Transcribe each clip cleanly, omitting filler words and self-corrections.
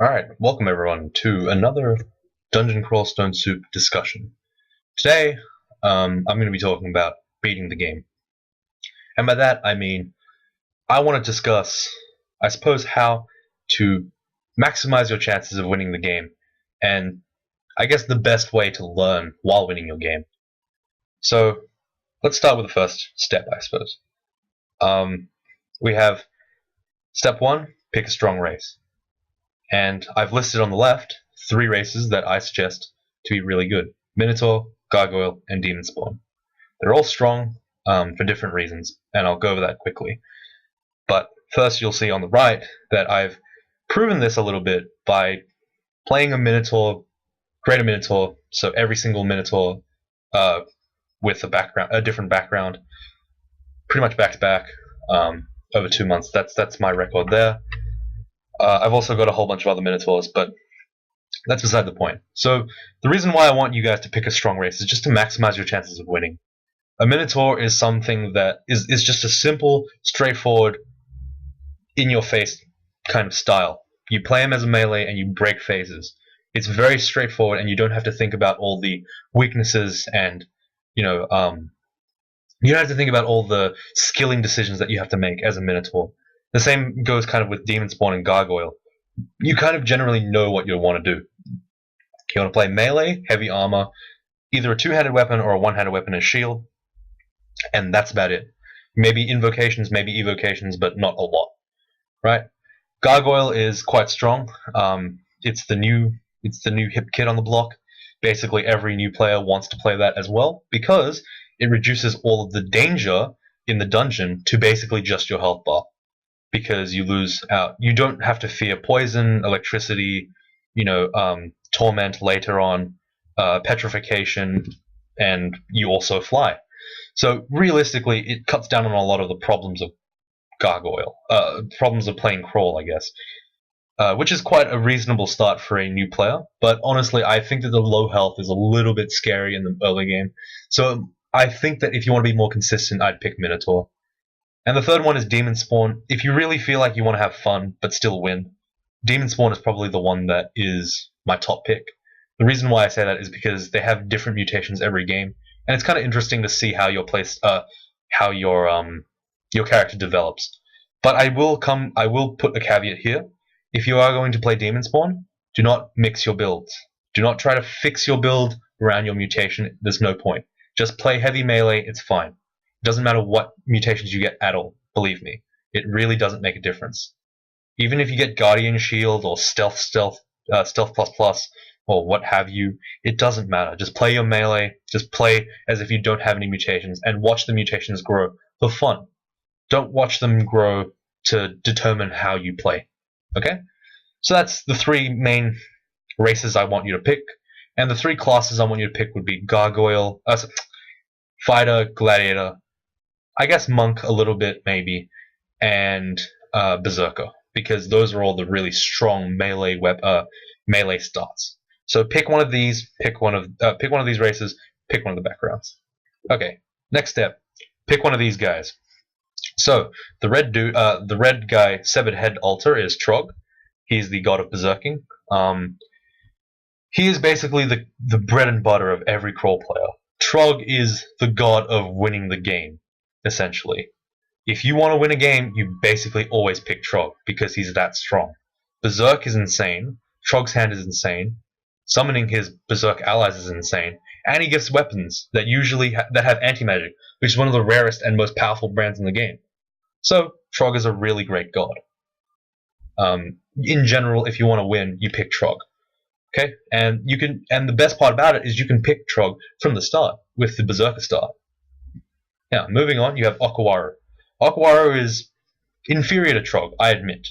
Alright, welcome everyone to another Dungeon Crawl Stone Soup discussion. Today, I'm going to be talking about beating the game. And by that, I mean, I want to discuss, I suppose, how to maximize your chances of winning the game, and I guess the best way to learn while winning your game. So, let's start with the first step, I suppose. We have step one, pick a strong race. And I've listed on the left 3 races that I suggest to be really good: Minotaur, Gargoyle, and Demon Spawn. They're all strong for different reasons, and I'll go over that quickly. But first, you'll see on the right that I've proven this a little bit by playing a Minotaur, create a Minotaur, so every single Minotaur with a different background, pretty much back to back, over 2 months. That's my record there. I've also got a whole bunch of other Minotaurs, but that's beside the point. So the reason why I want you guys to pick a strong race is just to maximize your chances of winning. A Minotaur is something that is just a simple, straightforward, in-your-face kind of style. You play him as a melee and you break phases. It's very straightforward, and you don't have to think about all the weaknesses and, you don't have to think about all the skilling decisions that you have to make as a Minotaur. The same goes kind of with Demon Spawn and Gargoyle. You kind of generally know what you want to do. You want to play melee, heavy armor, either a 2-handed weapon or a 1-handed weapon as shield, and that's about it. Maybe invocations, maybe evocations, but not a lot, right? Gargoyle is quite strong. It's the new hip kit on the block. Basically, every new player wants to play that as well because it reduces all of the danger in the dungeon to basically just your health bar. Because you lose out, you don't have to fear poison, electricity, torment later on, petrification, and you also fly. So realistically, it cuts down on a lot of the problems of Gargoyle, problems of playing Crawl, I guess, which is quite a reasonable start for a new player. But honestly, I think that the low health is a little bit scary in the early game. So I think that if you want to be more consistent, I'd pick Minotaur. And the third one is Demon Spawn. If you really feel like you want to have fun but still win, Demon Spawn is probably the one that is my top pick. The reason why I say that is because they have different mutations every game, and it's kind of interesting to see how your character develops. But I will put a caveat here. If you are going to play Demon Spawn, do not mix your builds. Do not try to fix your build around your mutation. There's no point. Just play heavy melee. It's fine. Doesn't matter what mutations you get at all, believe me. It really doesn't make a difference. Even if you get Guardian Shield or Stealth plus plus, or what have you, it doesn't matter. Just play your melee, just play as if you don't have any mutations, and watch the mutations grow for fun. Don't watch them grow to determine how you play. Okay? So that's the 3 main races I want you to pick, and the 3 classes I want you to pick would be Gargoyle, Fighter, Gladiator, I guess Monk a little bit maybe, and Berserker, because those are all the really strong melee starts. So pick one of these, pick one of these races, pick one of the backgrounds. Okay, next step, pick one of these guys. So the red guy, Severed Head Altar, is Trog. He's the god of berserking. He is basically the bread and butter of every Crawl player. Trog is the god of winning the game, essentially. If you want to win a game, you basically always pick Trog, because he's that strong. Berserk is insane, Trog's hand is insane, summoning his Berserk allies is insane, and he gives weapons that that have anti-magic, which is one of the rarest and most powerful brands in the game. So, Trog is a really great god. In general, if you want to win, you pick Trog. Okay? And the best part about it is you can pick Trog from the start, with the Berserker start. Now, moving on, you have Okawaru. Okawaru is inferior to Trog, I admit.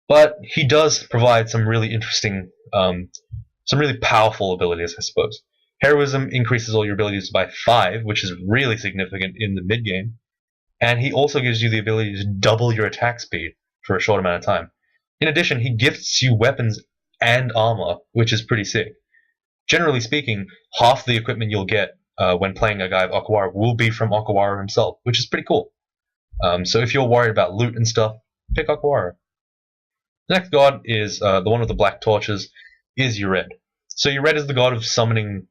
But he does provide some really interesting, some really powerful abilities, I suppose. Heroism increases all your abilities by 5, which is really significant in the mid-game. And he also gives you the ability to double your attack speed for a short amount of time. In addition, he gifts you weapons and armor, which is pretty sick. Generally speaking, half the equipment you'll get when playing a guy of Okawaru will be from Okawaru himself, which is pretty cool. So if you're worried about loot and stuff, pick Okawaru. The next god is the one with the black torches, is Ured. So Ured is the god of summoning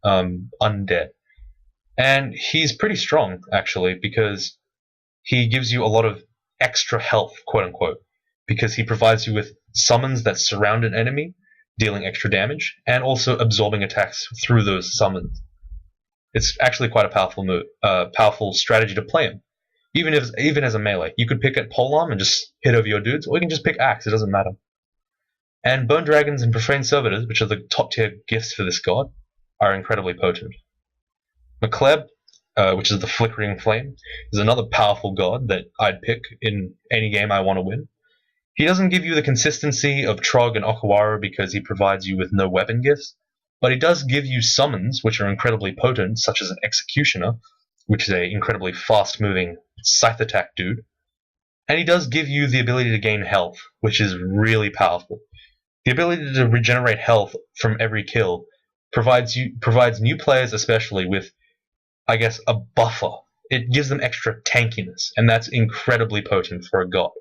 undead, and he's pretty strong actually because he gives you a lot of extra health, quote unquote, because he provides you with summons that surround an enemy, dealing extra damage, and also absorbing attacks through those summons. It's actually quite a powerful strategy to play him. Even as a melee, you could pick at polearm and just hit over your dudes, or you can just pick axe. It doesn't matter. And bone dragons and profane servitors, which are the top tier gifts for this god, are incredibly potent. McCleb, which is the flickering flame, is another powerful god that I'd pick in any game I want to win. He doesn't give you the consistency of Trog and Okawara because he provides you with no weapon gifts, but he does give you summons which are incredibly potent, such as an Executioner, which is an incredibly fast-moving scythe attack dude, and he does give you the ability to gain health, which is really powerful. The ability to regenerate health from every kill provides new players especially with, I guess, a buffer. It gives them extra tankiness, and that's incredibly potent for a god.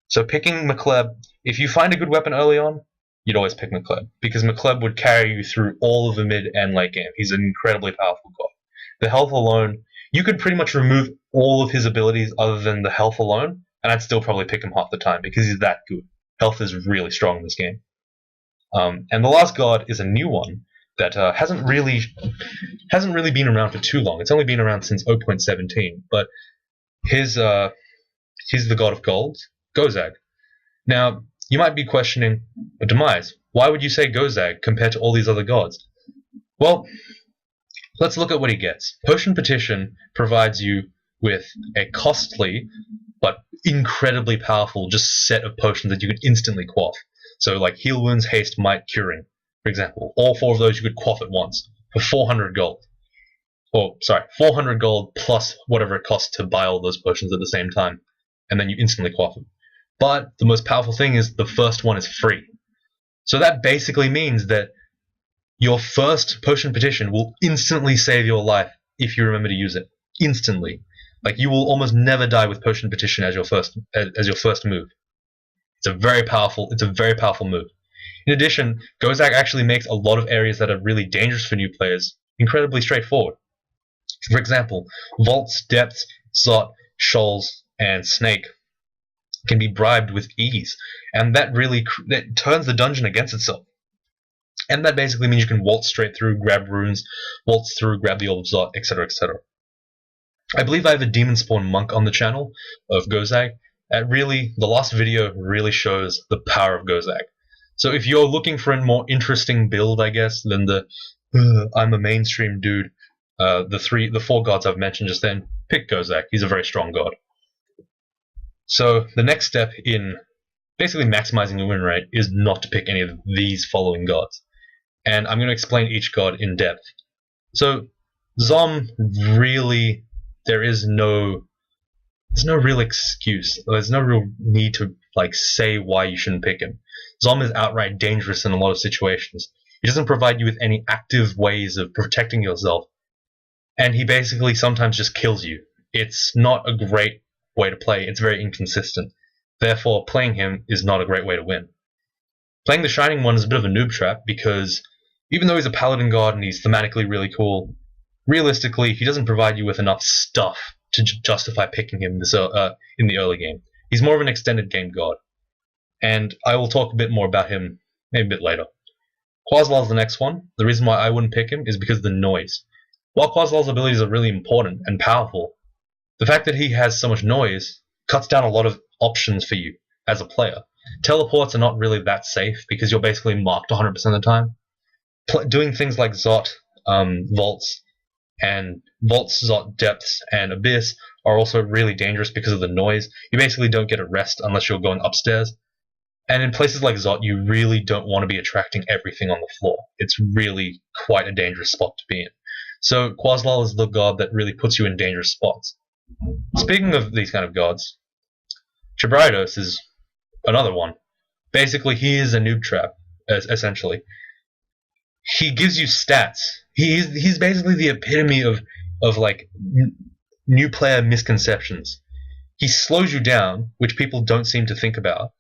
So picking McCleb, if you find a good weapon early on, you'd always pick McCleb, because McCleb would carry you through all of the mid and late game. He's an incredibly powerful god. The health alone, you could pretty much remove all of his abilities other than the health alone, and I'd still probably pick him half the time because he's that good. Health is really strong in this game. And the last god is a new one that hasn't really been around for too long. It's only been around since 0.17, but he's the god of gold, Gozag. Now, you might be questioning, Demise, why would you say Gozag compared to all these other gods? Well, let's look at what he gets. Potion Petition provides you with a costly but incredibly powerful just set of potions that you can instantly quaff. So like Heal Wounds, Haste, Might, Curing, for example. All four of those you could quaff at once for 400 gold. 400 gold plus whatever it costs to buy all those potions at the same time. And then you instantly quaff them. But the most powerful thing is the first one is free. So that basically means that your first Potion Petition will instantly save your life if you remember to use it. Instantly. Like you will almost never die with Potion Petition as your first move. It's a very powerful move. In addition, Gozag actually makes a lot of areas that are really dangerous for new players incredibly straightforward. For example, vaults, depths, Zot, shoals, and snake can be bribed with ease, and that turns the dungeon against itself. And that basically means you can waltz straight through, grab runes, waltz through, grab the old Zot, etc., etc. I believe I have a Demon Spawn Monk on the channel of Gozag. The last video really shows the power of Gozag. So if you're looking for a more interesting build, I guess, than the I'm a mainstream dude, the four gods I've mentioned just then, pick Gozag. He's a very strong god. So the next step in basically maximizing the win rate is not to pick any of these following gods. And I'm going to explain each god in depth. So Zom really, there's no real excuse. There's no real need to say why you shouldn't pick him. Zom is outright dangerous in a lot of situations. He doesn't provide you with any active ways of protecting yourself, and he basically sometimes just kills you. It's not a great way to play. It's very inconsistent. Therefore, playing him is not a great way to win. Playing the Shining One is a bit of a noob trap because even though he's a paladin god and he's thematically really cool, realistically, he doesn't provide you with enough stuff to justify picking him in the early game. He's more of an extended game god. And I will talk a bit more about him maybe a bit later. Quaslaal's the next one. The reason why I wouldn't pick him is because of the noise. While Quaslaal's abilities are really important and powerful, the fact that he has so much noise cuts down a lot of options for you as a player. Teleports are not really that safe because you're basically marked 100% of the time. Doing things like Zot, vaults, Zot, depths, and abyss are also really dangerous because of the noise. You basically don't get a rest unless you're going upstairs. And in places like Zot, you really don't want to be attracting everything on the floor. It's really quite a dangerous spot to be in. So Quaslaal is the god that really puts you in dangerous spots. Speaking of these kind of gods, Chabridos is another one. Basically, he is a noob trap, essentially. He gives you stats. He's basically the epitome of new player misconceptions. He slows you down, which people don't seem to think about,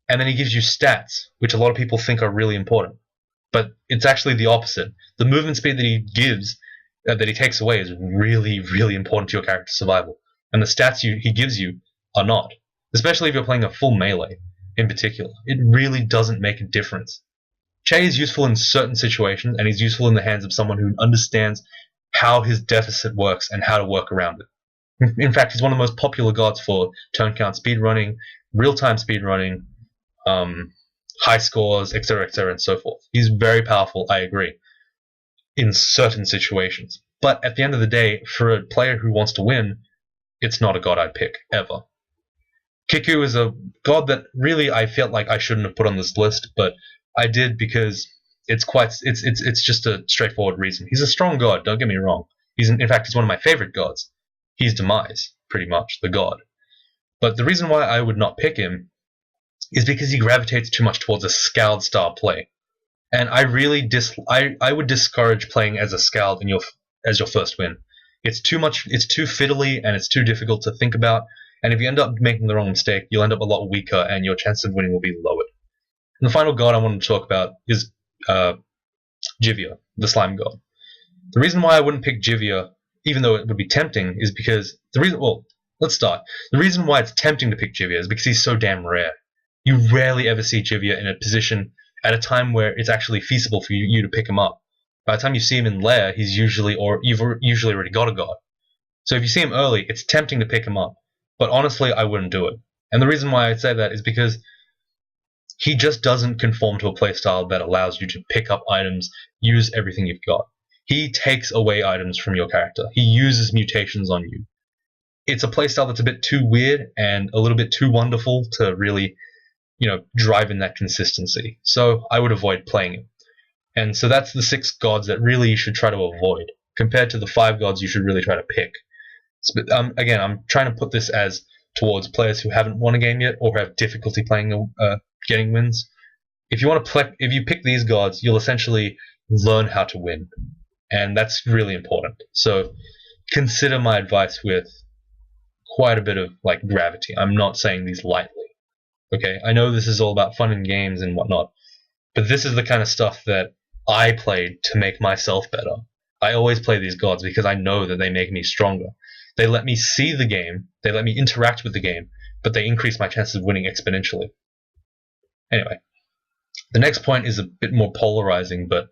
and then he gives you stats, which a lot of people think are really important. But it's actually the opposite. The movement speed that he gives, that he takes away, is really, really important to your character's survival. And the stats he gives you are not. Especially if you're playing a full melee, in particular. It really doesn't make a difference. Che is useful in certain situations, and he's useful in the hands of someone who understands how his deficit works and how to work around it. In fact, he's one of the most popular gods for turn count speedrunning, real-time speedrunning, high scores, etc., and so forth. He's very powerful, I agree, in certain situations. But at the end of the day, for a player who wants to win, it's not a god I'd pick, ever. Kiku is a god that really I felt like I shouldn't have put on this list, but I did because it's just a straightforward reason. He's a strong god, don't get me wrong. In fact, he's one of my favorite gods. He's Demise, pretty much, the god. But the reason why I would not pick him is because he gravitates too much towards a Scald style play. And I really I would discourage playing as a Scald as your first win. It's too fiddly, and it's too difficult to think about. And if you end up making the wrong mistake, you'll end up a lot weaker, and your chance of winning will be lowered. And the final god I want to talk about is Jivia, the slime god. The reason why I wouldn't pick Jivia, even though it would be tempting, is because let's start. The reason why it's tempting to pick Jivia is because he's so damn rare. You rarely ever see Jivia in a position at a time where it's actually feasible for you to pick him up. By the time you see him in lair, you've usually already got a god. So if you see him early, it's tempting to pick him up. But honestly, I wouldn't do it. And the reason why I'd say that is because he just doesn't conform to a playstyle that allows you to pick up items, use everything you've got. He takes away items from your character. He uses mutations on you. It's a playstyle that's a bit too weird and a little bit too wonderful to really, drive in that consistency. So I would avoid playing him. And so that's the 6 gods that really you should try to avoid, compared to the 5 gods you should really try to pick. So, again, I'm trying to put this as towards players who haven't won a game yet or have difficulty playing getting wins. If you pick these gods, you'll essentially learn how to win, and that's really important. So consider my advice with quite a bit of gravity. I'm not saying these lightly. Okay, I know this is all about fun and games and whatnot, but this is the kind of stuff that I played to make myself better. I always play these gods because I know that they make me stronger. They let me see the game, they let me interact with the game, but they increase my chances of winning exponentially. Anyway, the next point is a bit more polarizing, but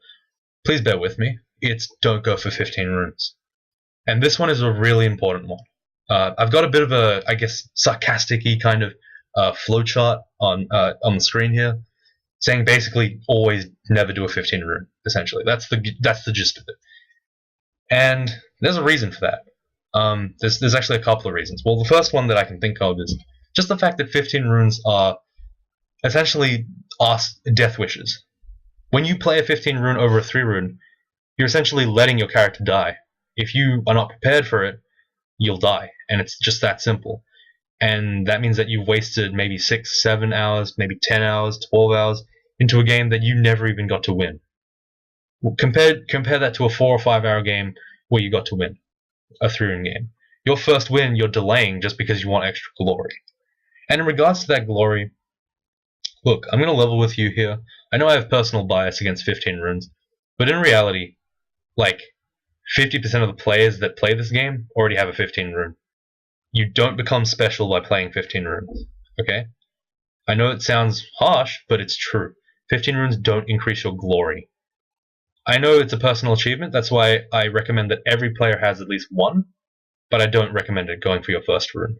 please bear with me. It's don't go for 15 runes. And this one is a really important one. I've got a bit of a, I guess, sarcastic-y kind of flowchart on the screen here, saying basically always never do a 15 rune, essentially. That's the gist of it. And there's a reason for that. There's actually a couple of reasons. Well, the first one that I can think of is just the fact that 15 runes are essentially death wishes. When you play a 15 rune over a 3 rune, you're essentially letting your character die. If you are not prepared for it, you'll die, and it's just that simple. And that means that you've wasted maybe 6, 7 hours, maybe 10 hours, 12 hours into a game that you never even got to win. Compare that to a 4 or 5 hour game where you got to win, a 3 rune game. Your first win you're delaying just because you want extra glory. And in regards to that glory, look, I'm going to level with you here. I know I have personal bias against 15 runes, but in reality, 50% of the players that play this game already have a 15 rune. You don't become special by playing 15 runes, okay? I know it sounds harsh, but it's true. 15 runes don't increase your glory. I know it's a personal achievement, that's why I recommend that every player has at least one, but I don't recommend it going for your first rune.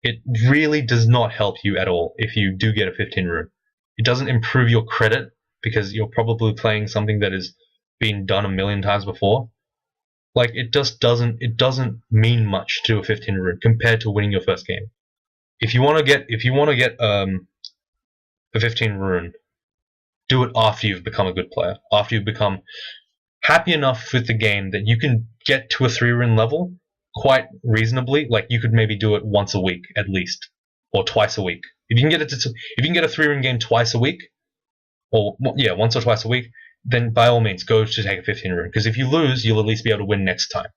It really does not help you at all if you do get a 15 rune. It doesn't improve your credit, because you're probably playing something that has been done a million times before. It doesn't mean much to a 15 rune compared to winning your first game. If you want to get a 15 rune, do it after you've become a good player, after you've become happy enough with the game that you can get to a 3 rune level quite reasonably. You could maybe do it once a week at least, or twice a week. If you can get a 3 rune game twice a week, or once or twice a week, then by all means go to take a 15 rune, because if you lose, you'll at least be able to win next time,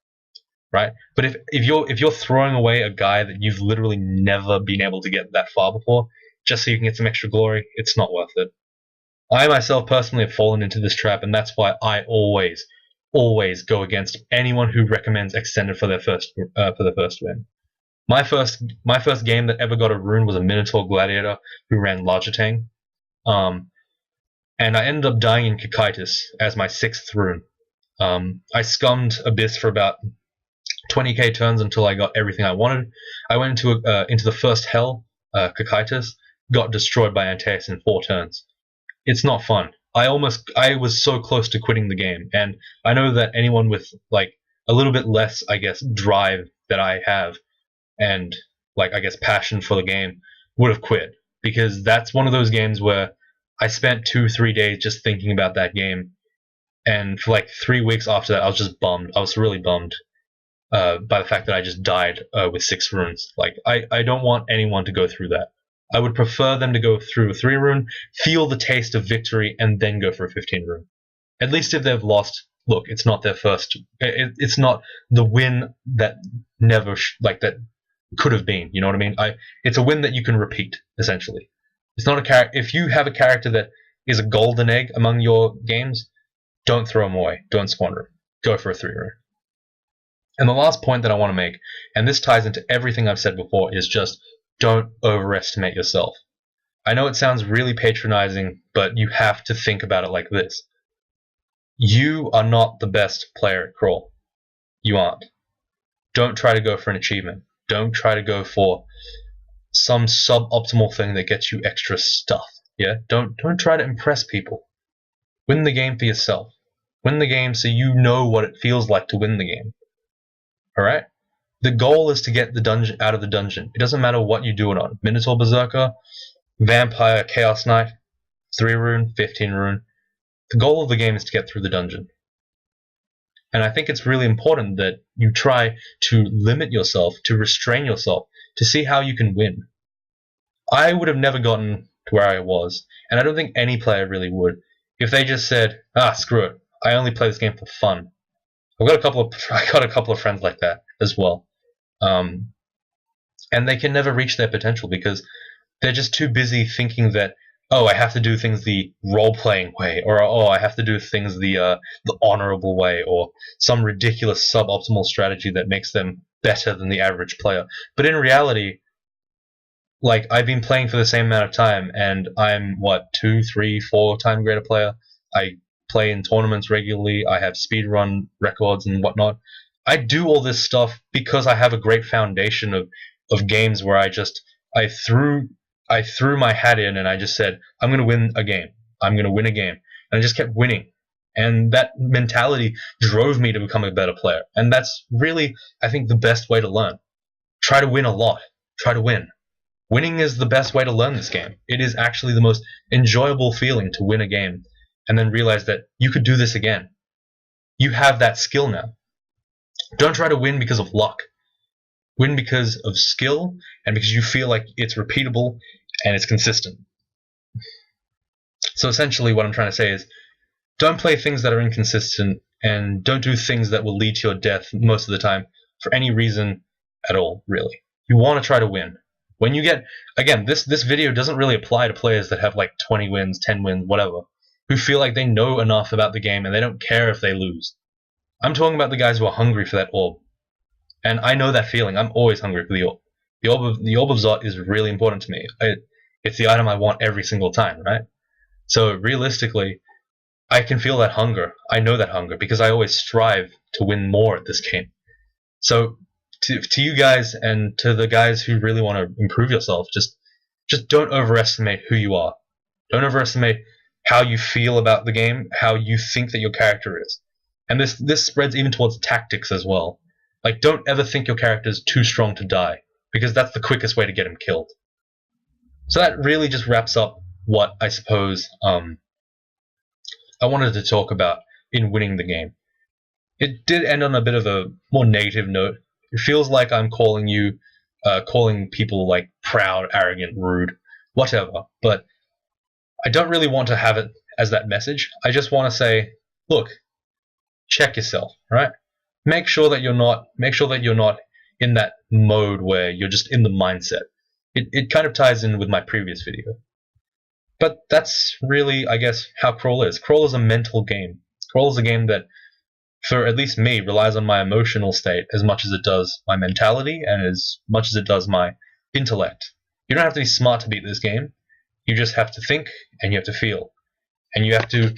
right? But if you're throwing away a guy that you've literally never been able to get that far before, just so you can get some extra glory, it's not worth it. I myself personally have fallen into this trap, and that's why I always go against anyone who recommends extended for their first win. My first game that ever got a rune was a Minotaur Gladiator who ran Largetang, and I ended up dying in Cocytus as my 6th rune. I scummed Abyss for about 20k turns until I got everything I wanted. I went into the first hell, Cocytus, got destroyed by Antaeus in 4 turns. It's not fun. I was so close to quitting the game, and I know that anyone with like a little bit less, I guess, drive that I have, and like I guess passion for the game, would have quit, because that's one of those games where I spent 2-3 days just thinking about that game, and for like 3 weeks after that, I was just bummed. I was really bummed by the fact that I just died with 6 runes. Like I don't want anyone to go through that. I would prefer them to go through a 3 rune, feel the taste of victory, and then go for a 15 rune. At least if they've lost, look, it's not their first. It's not the win that never that could have been. You know what I mean? It's a win that you can repeat, essentially. It's not a character. If you have a character that is a golden egg among your games, don't throw them away. Don't squander them. Go for a 3 rune. And the last point that I want to make, and this ties into everything I've said before, is just don't overestimate yourself. I know it sounds really patronizing, but you have to think about it like this. You are not the best player at Crawl. You aren't. Don't try to go for an achievement. Don't try to go for some suboptimal thing that gets you extra stuff. Yeah? Don't try to impress people. Win the game for yourself. Win the game so you know what it feels like to win the game. Alright? The goal is to get the dungeon out of the dungeon. It doesn't matter what you do it on. Minotaur Berserker, Vampire, Chaos Knight, 3 rune, 15 rune. The goal of the game is to get through the dungeon. And I think it's really important that you try to limit yourself, to restrain yourself, to see how you can win. I would have never gotten to where I was, and I don't think any player really would, if they just said, screw it, I only play this game for fun. I got a couple of friends like that as well. And they can never reach their potential because they're just too busy thinking that, I have to do things the role-playing way, or I have to do things the honorable way, or some ridiculous suboptimal strategy that makes them better than the average player. But in reality, like, I've been playing for the same amount of time, and I'm 2, 3, 4 time greater player. I play in tournaments regularly. I have speedrun records and whatnot. I do all this stuff because I have a great foundation of games where I threw my hat in and I just said, I'm going to win a game. I'm going to win a game. And I just kept winning. And that mentality drove me to become a better player. And that's really, I think, the best way to learn. Try to win a lot. Try to win. Winning is the best way to learn this game. It is actually the most enjoyable feeling to win a game and then realize that you could do this again. You have that skill now. Don't try to win because of luck. Win because of skill and because you feel like it's repeatable and it's consistent. So essentially what I'm trying to say is, don't play things that are inconsistent, and don't do things that will lead to your death most of the time for any reason at all, really. You want to try to win. When you get, again, this video doesn't really apply to players that have like 20 wins, 10 wins, whatever, who feel like they know enough about the game and they don't care if they lose. I'm talking about the guys who are hungry for that orb. And I know that feeling. I'm always hungry for the orb. The orb of Zot is really important to me. It's the item I want every single time, right? So realistically, I can feel that hunger. I know that hunger because I always strive to win more at this game. So to you guys and to the guys who really want to improve yourself, just don't overestimate who you are. Don't overestimate how you feel about the game, how you think that your character is. And this spreads even towards tactics as well. Like, don't ever think your character is too strong to die, because that's the quickest way to get him killed. So that really just wraps up what I suppose I wanted to talk about in winning the game. It did end on a bit of a more negative note. It feels like I'm calling people like proud, arrogant, rude, whatever. But I don't really want to have it as that message. I just want to say, look, check yourself, right? Make sure that you're not in that mode where you're just in the mindset. it kind of ties in with my previous video. But that's really, I guess, how Crawl is. Crawl is a mental game. Crawl is a game that, for at least me, relies on my emotional state as much as it does my mentality and as much as it does my intellect. You don't have to be smart to beat this game. You just have to think and you have to feel. And you have to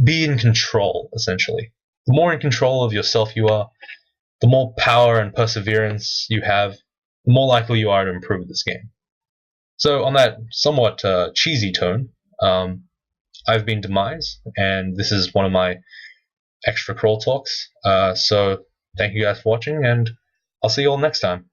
be in control, essentially. The more in control of yourself you are, the more power and perseverance you have, the more likely you are to improve this game. So, on that somewhat cheesy tone, I've been Demise, and this is one of my extra Crawl talks. So, thank you guys for watching, and I'll see you all next time.